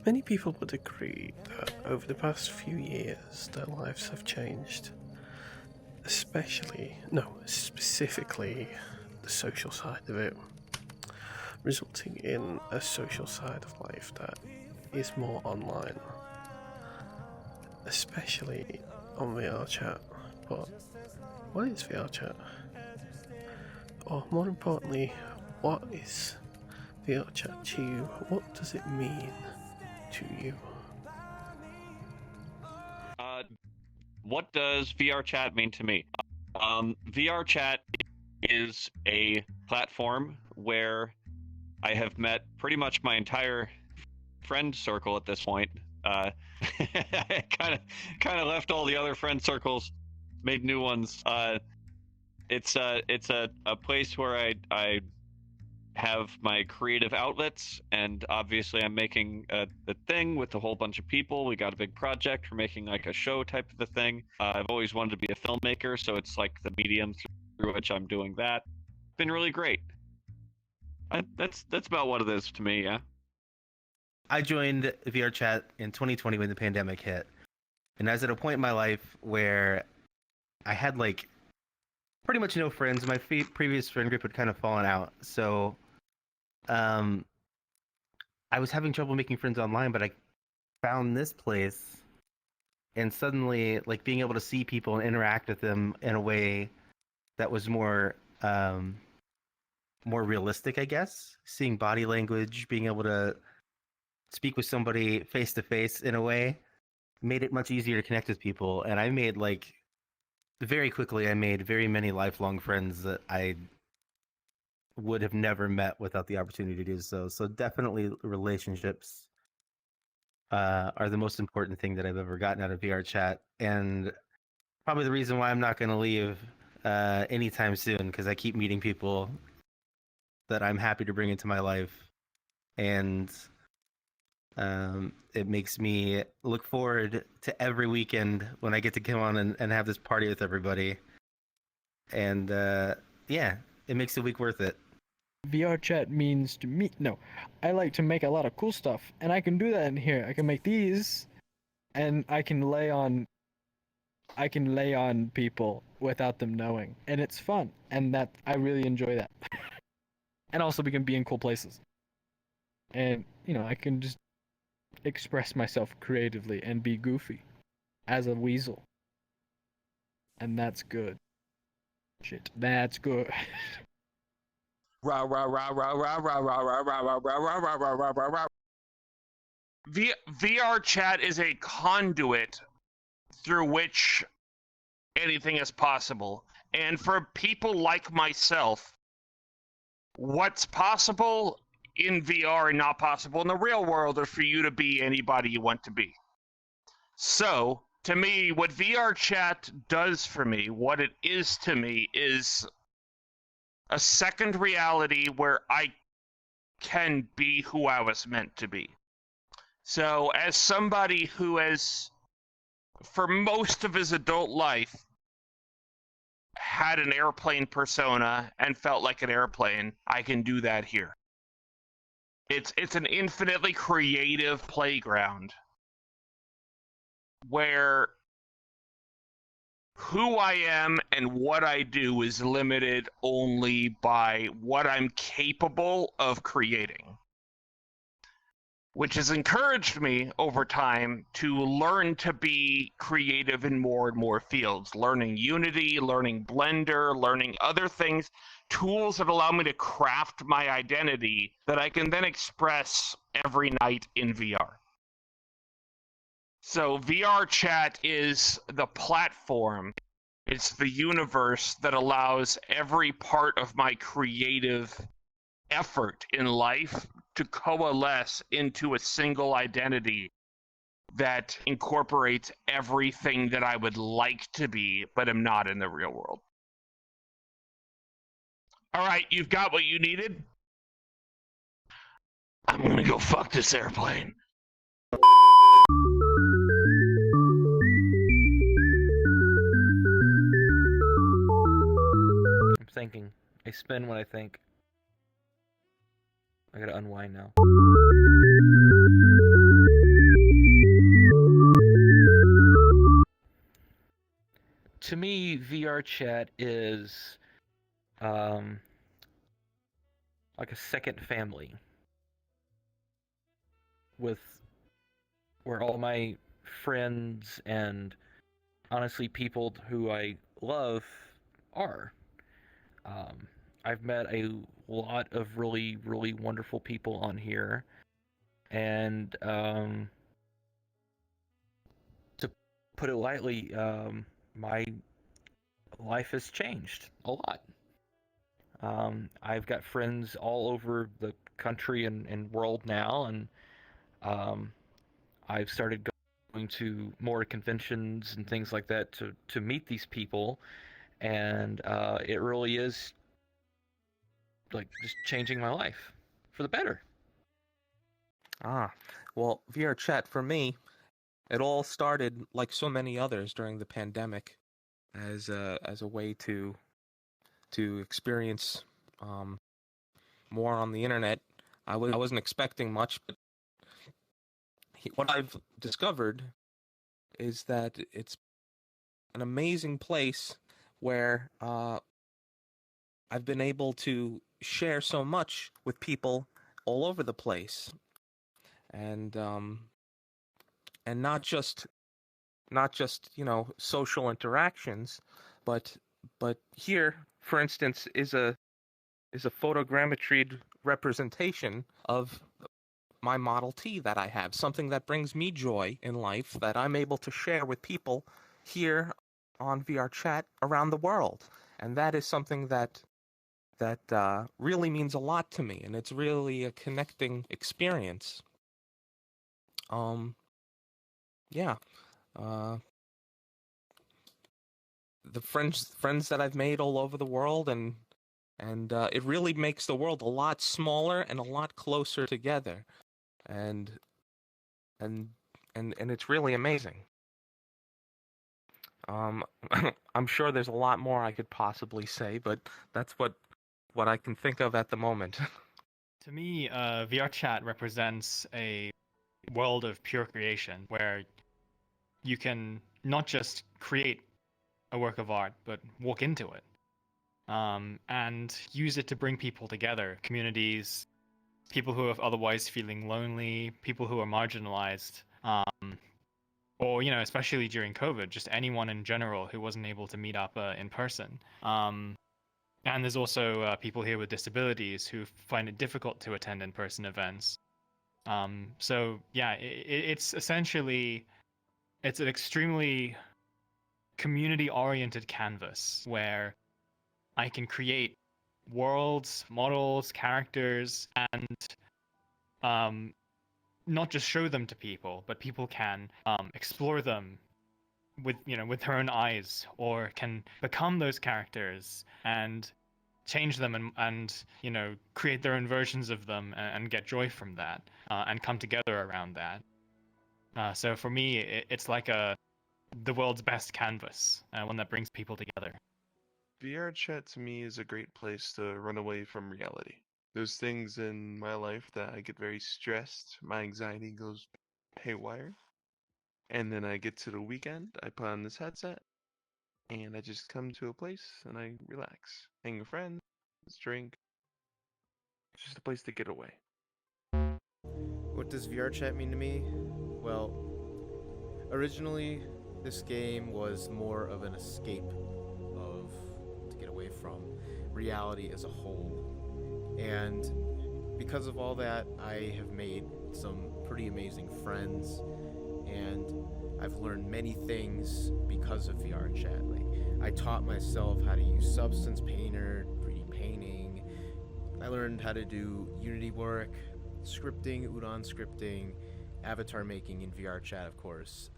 Many people would agree that over the past few years their lives have changed, specifically the social side of it, resulting in a social side of life that is more online, especially on VRChat. But what is VRChat? Or more importantly, what is VRChat to you? What does it mean to you? What does VR chat mean to me? VR chat is a platform where I have met pretty much my entire friend circle at this point. I kind of left all the other friend circles, made new ones. It's a place where I have my creative outlets, and obviously I'm making the thing with a whole bunch of people. We got a big project. We're making like a show type of a thing. I've always wanted to be a filmmaker, so it's like the medium through which I'm doing that. Been really great. That's about what it is to me. Yeah. I joined VRChat in 2020 when the pandemic hit, and I was at a point in my life where I had like pretty much no friends. My previous friend group had kind of fallen out, so I was having trouble making friends online. But I found this place, and suddenly, like, being able to see people and interact with them in a way that was more realistic, I guess. Seeing body language, being able to speak with somebody face to face in a way made it much easier to connect with people. And I made very quickly very many lifelong friends that I would have never met without the opportunity to do so. So definitely relationships are the most important thing that I've ever gotten out of VR chat, and probably the reason why I'm not going to leave anytime soon, because I keep meeting people that I'm happy to bring into my life, and it makes me look forward to every weekend when I get to come on and have this party with everybody. And yeah, it makes the week worth it. VR chat means to me, no, I like to make a lot of cool stuff, and I can do that in here. I can make these, and I can lay on people without them knowing, and it's fun, and that I really enjoy that. And also, we can be in cool places, and I can just express myself creatively and be goofy as a weasel, and that's good. Shit, that's good. VR chat is a conduit through which anything is possible. And for people like myself, what's possible in VR and not possible in the real world are for you to be anybody you want to be. So, to me, what VR chat does for me, what it is to me, is a second reality where I can be who I was meant to be. So, as somebody who has, for most of his adult life, had an airplane persona and felt like an airplane, I can do that here. It's an infinitely creative playground where who I am and what I do is limited only by what I'm capable of creating, which has encouraged me over time to learn to be creative in more and more fields, learning Unity, learning Blender, learning other things, tools that allow me to craft my identity that I can then express every night in VR. So VR chat is the platform, it's the universe that allows every part of my creative effort in life to coalesce into a single identity that incorporates everything that I would like to be, but am not in the real world. All right, you've got what you needed? I'm gonna go fuck this airplane. I'm thinking. I spin when I think. I gotta unwind now. to me, VR chat is like a second family with where all my friends and honestly people who I love are. Um, I've met a lot of really, really wonderful people on here, and to put it lightly, my life has changed a lot. I've got friends all over the country and world now, and um, I've started going to more conventions and things like that to meet these people, and it really is like just changing my life for the better. Ah, well, VR chat for me, it all started like so many others during the pandemic as a way to experience more on the internet. I wasn't expecting much, but what I've discovered is that it's an amazing place where I've been able to share so much with people all over the place, and not just social interactions, but here, for instance, is a photogrammetried representation of my Model T that I have, something that brings me joy in life that I'm able to share with people here on VR chat around the world. And that is something that really means a lot to me, and it's really a connecting experience. Yeah. The friends that I've made all over the world, and it really makes the world a lot smaller and a lot closer together, and it's really amazing. I'm sure there's a lot more I could possibly say, but that's what I can think of at the moment. To me, VR chat represents a world of pure creation where you can not just create a work of art, but walk into it and use it to bring people together, communities, people who are otherwise feeling lonely, people who are marginalized, or, especially during COVID, just anyone in general who wasn't able to meet up in person. And there's also people here with disabilities who find it difficult to attend in-person events. So yeah, it's essentially, it's an extremely community-oriented canvas where I can create worlds, models, characters, and not just show them to people, but people can explore them with their own eyes, or can become those characters and change them and create their own versions of them and get joy from that and come together around that. So for me, it's like the world's best canvas, one that brings people together. VR chat to me is a great place to run away from reality. There's things in my life that I get very stressed, my anxiety goes haywire, and then I get to the weekend, I put on this headset, and I just come to a place and I relax, hang with friends, drink. It's just a place to get away. What does VR chat mean to me? Well, originally this game was more of an escape to get away from reality as a whole. And because of all that, I have made some pretty amazing friends, and I've learned many things because of VR chat. Like, I taught myself how to use Substance Painter, 3D painting. I learned how to do Unity work, scripting, Udon scripting, avatar making in VR chat, of course.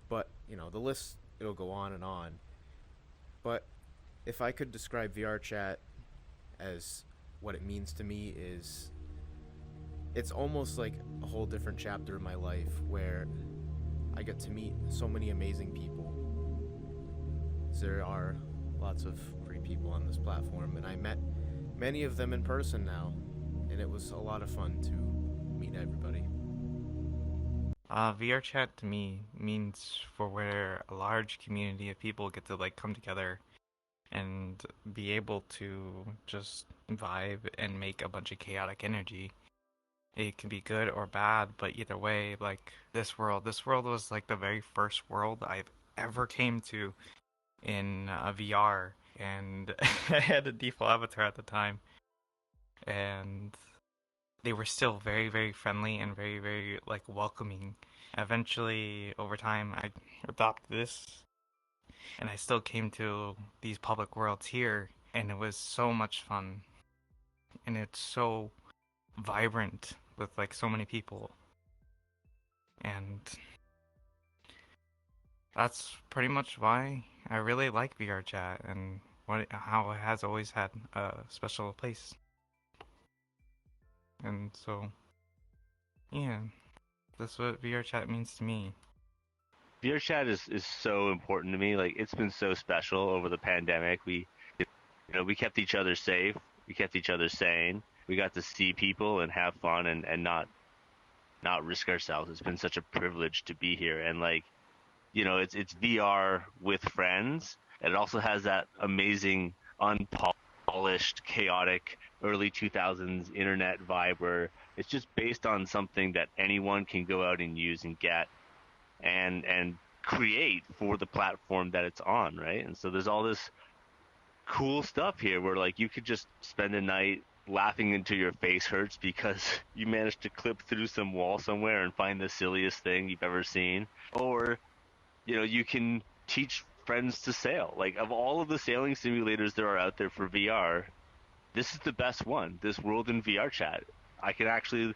But, the list, it'll go on and on. But if I could describe VR chat as what it means to me, is it's almost like a whole different chapter of my life where I get to meet so many amazing people. There are lots of great people on this platform, and I met many of them in person now, and it was a lot of fun to meet everybody. VR chat to me means for where a large community of people get to like come together and be able to just vibe and make a bunch of chaotic energy. It can be good or bad, but either way, like this world was like the very first world I've ever came to in VR, and I had a default avatar at the time, and they were still very, very friendly and very, very like welcoming. Eventually, over time, I adopted this, and I still came to these public worlds here, and it was so much fun, and it's so vibrant with like so many people, and that's pretty much why I really like VR chat and how it has always had a special place. And so, yeah, that's what VR chat means to me. VRChat is so important to me. Like it's been so special over the pandemic. We kept each other safe. We kept each other sane. We got to see people and have fun and not risk ourselves. It's been such a privilege to be here. And like, it's VR with friends. And it also has that amazing, unpolished, chaotic early 2000s internet vibe where it's just based on something that anyone can go out and use and get and create for the platform that it's on, right? And so there's all this cool stuff here where like you could just spend a night laughing until your face hurts because you managed to clip through some wall somewhere and find the silliest thing you've ever seen. Or, you can teach friends to sail. Like of all of the sailing simulators there are out there for VR, this is the best one. This World in VR Chat. I can actually,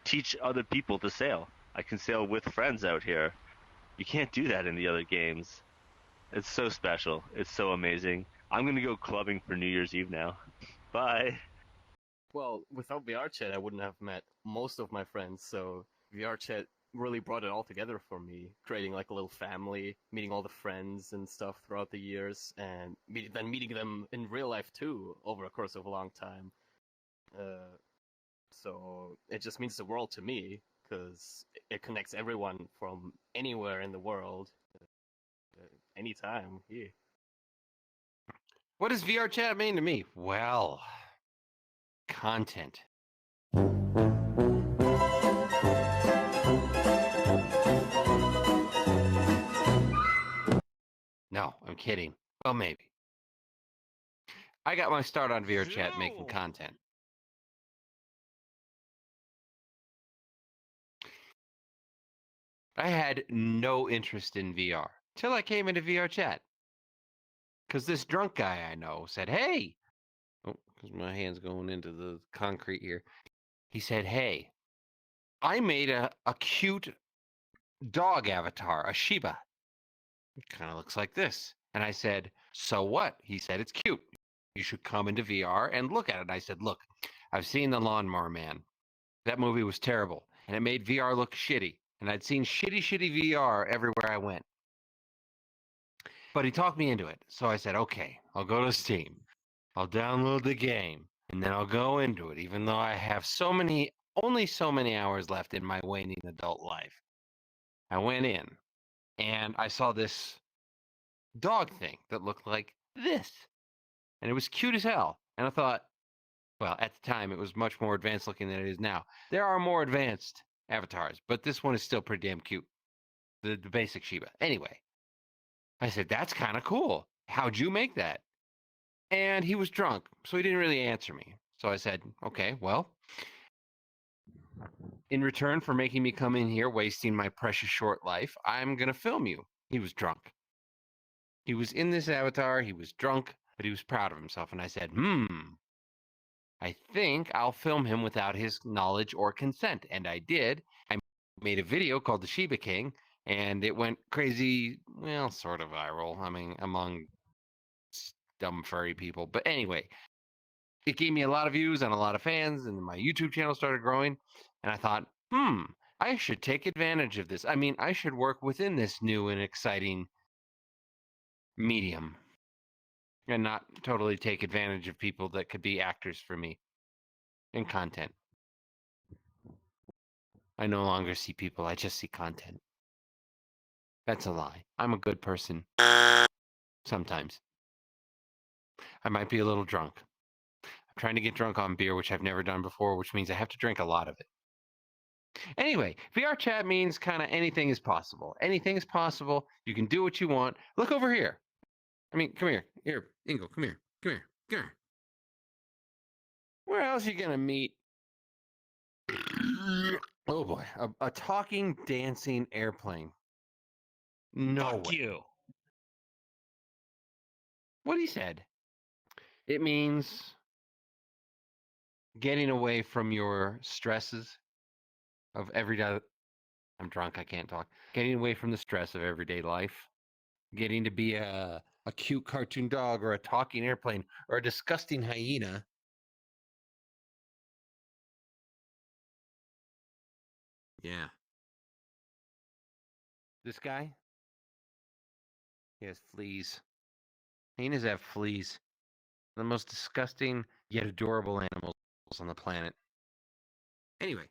teach other people to sail. I can sail with friends out here. You can't do that in the other games. It's so special. It's so amazing. I'm going to go clubbing for New Year's Eve now. Bye. Well, without VRChat, I wouldn't have met most of my friends, so VRChat really brought it all together for me, creating like a little family, meeting all the friends and stuff throughout the years, and then meeting them in real life too, over a course of a long time. So it just means the world to me, because it connects everyone from anywhere in the world, anytime. Yeah. What does VR chat mean to me? Well, content. No, I'm kidding. Well, maybe. I got my start on VR chat making content. I had no interest in VR till I came into VR chat. Because this drunk guy I know said, hey, because my hand's going into the concrete here. He said, hey, I made a cute dog avatar, a Shiba. It kind of looks like this. And I said, so what? He said, it's cute. You should come into VR and look at it. And I said, look, I've seen The Lawnmower Man. That movie was terrible. And it made VR look shitty. And I'd seen shitty VR everywhere I went. But he talked me into it. So I said, okay, I'll go to Steam. I'll download the game. And then I'll go into it, even though I have only so many hours left in my waning adult life. I went in and I saw this dog thing that looked like this. And it was cute as hell. And I thought, well, at the time, it was much more advanced looking than it is now. There are more advanced avatars, but this one is still pretty damn cute. The basic Shiba. Anyway, I said, that's kind of cool. How'd you make that? And he was drunk, so he didn't really answer me. So I said, okay, well, in return for making me come in here, wasting my precious short life, I'm going to film you. He was drunk. He was in this avatar, he was drunk, but he was proud of himself. And I said, I think I'll film him without his knowledge or consent. And I did. I made a video called The Shiba King, and it went crazy, well, sort of viral. I mean, among dumb furry people. But anyway, it gave me a lot of views and a lot of fans, and my YouTube channel started growing. And I thought, I should take advantage of this. I mean, I should work within this new and exciting medium and not totally take advantage of people that could be actors for me in content. I no longer see people, I just see content. That's a lie. I'm a good person. Sometimes. I might be a little drunk. I'm trying to get drunk on beer, which I've never done before, which means I have to drink a lot of it. Anyway, VR chat means kind of anything is possible. Anything is possible. You can do what you want. Look over here. I mean, come here. Here, Ingo, come here. Come here. Come here. Where else are you going to meet? Oh boy, a talking, dancing airplane. No Fuck way. you. What he said. It means getting away from your stresses of everyday. I'm drunk. I can't talk. Getting away from the stress of everyday life. Getting to be a cute cartoon dog or a talking airplane or a disgusting hyena. Yeah. This guy, he has fleas. Hyenas have fleas. The most disgusting yet adorable animals on the planet. Anyway.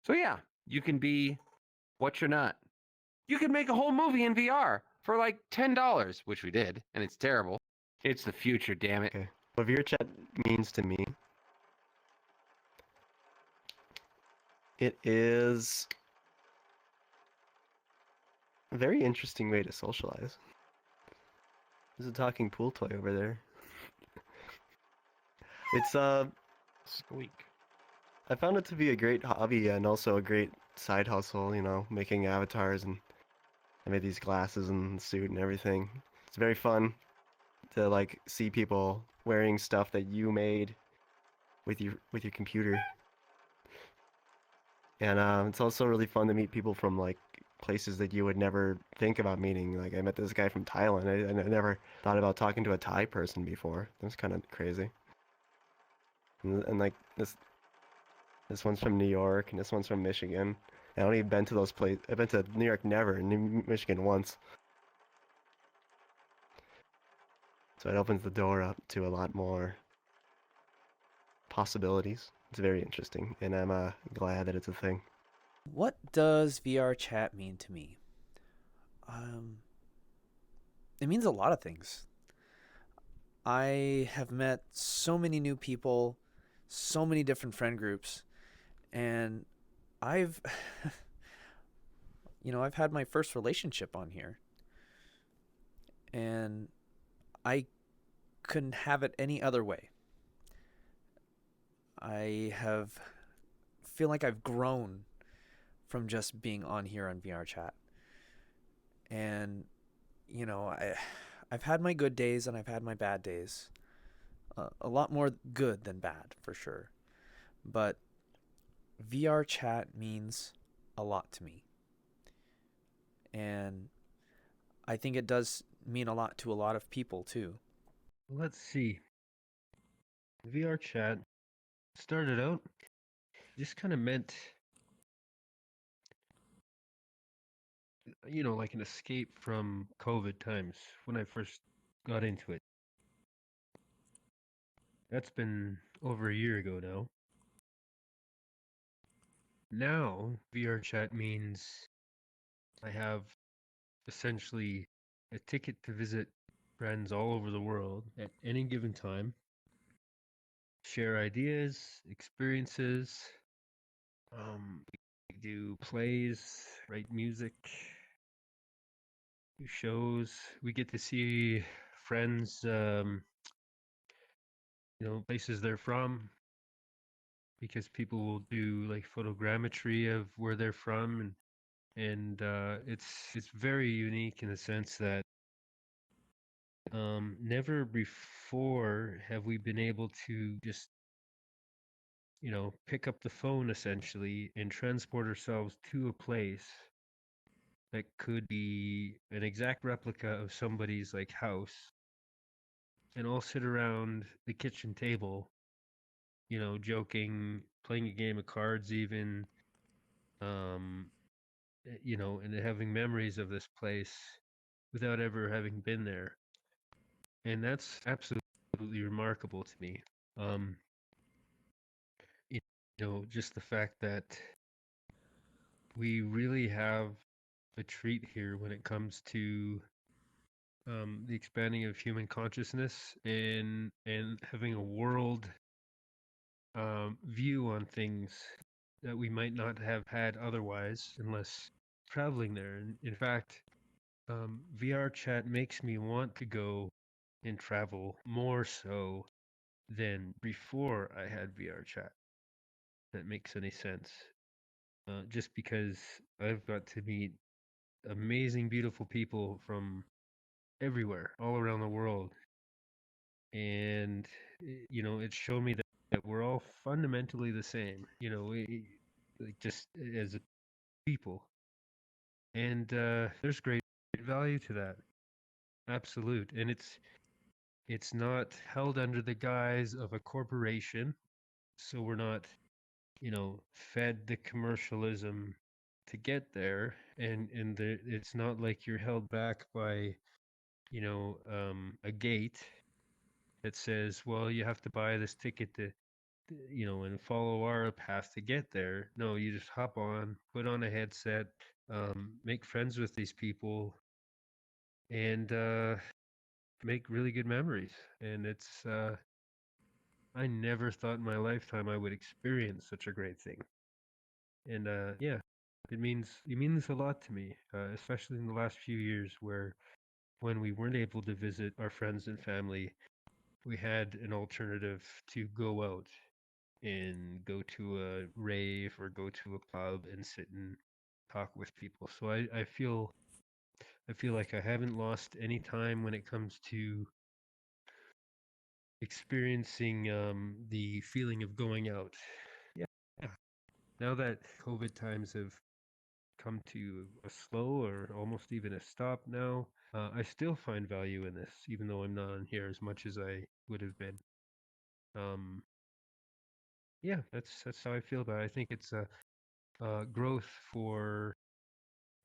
So yeah, you can be what you're not. You can make a whole movie in VR for like $10, which we did, and it's terrible. It's the future, damn it. Okay. What Vrchat means to me, it is a very interesting way to socialize. There's a talking pool toy over there. It's Squeak. I found it to be a great hobby and also a great side hustle, you know, making avatars, and I made these glasses and suit and everything. It's very fun to like see people wearing stuff that you made with your computer. And it's also really fun to meet people from like places that you would never think about meeting. Like I met this guy from Thailand. I never thought about talking to a Thai person before. That's kind of crazy. And like this one's from New York and this one's from Michigan. I only been to those places. I've been to New York never, and Michigan once. So it opens the door up to a lot more possibilities. It's very interesting, and I'm glad that it's a thing. What does VR chat mean to me? It means a lot of things. I have met so many new people, so many different friend groups, and I've I've had my first relationship on here. And I couldn't have it any other way. I feel like I've grown from just being on here on VR chat. And I've had my good days and I've had my bad days. A lot more good than bad, for sure. But VR chat means a lot to me. And I think it does mean a lot to a lot of people, too. Let's see. VR chat started out just kind of meant, like an escape from COVID times when I first got into it. That's been over a year ago now. Now, VR chat means I have essentially a ticket to visit friends all over the world at any given time, share ideas, experiences, we do plays, write music, do shows. We get to see friends, places they're from, because people will do like photogrammetry of where they're from, and it's very unique in the sense that never before have we been able to just pick up the phone essentially and transport ourselves to a place that could be an exact replica of somebody's like house, and all sit around the kitchen table, joking, playing a game of cards even, and having memories of this place without ever having been there. And that's absolutely remarkable to me. just the fact that we really have a treat here when it comes to the expanding of human consciousness and having a world view on things that we might not have had otherwise unless traveling there. And in fact, VR chat makes me want to go and travel more so than before I had VR chat. If that makes any sense. Just because I've got to meet amazing, beautiful people from everywhere, all around the world. And, it showed me that we're all fundamentally the same, like just as a people. And there's great value to that. Absolute. And it's not held under the guise of a corporation. So we're not, fed the commercialism to get there. And it's not like you're held back by, a gate that says, well, you have to buy this ticket to, and follow our path to get there. No, you just hop on, put on a headset, make friends with these people, and make really good memories. And it's, I never thought in my lifetime I would experience such a great thing. And yeah, it means a lot to me, especially in the last few years where when we weren't able to visit our friends and family, we had an alternative to go out and go to a rave or go to a pub and sit and talk with people. So I feel like I haven't lost any time when it comes to experiencing the feeling of going out. Yeah. Now that COVID times have come to a slow or almost even a stop now, I still find value in this, even though I'm not on here as much as I would have been. Yeah, that's how I feel about it. I think it's a growth for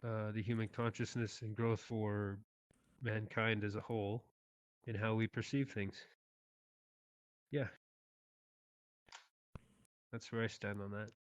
the human consciousness and growth for mankind as a whole in how we perceive things. Yeah, that's where I stand on that.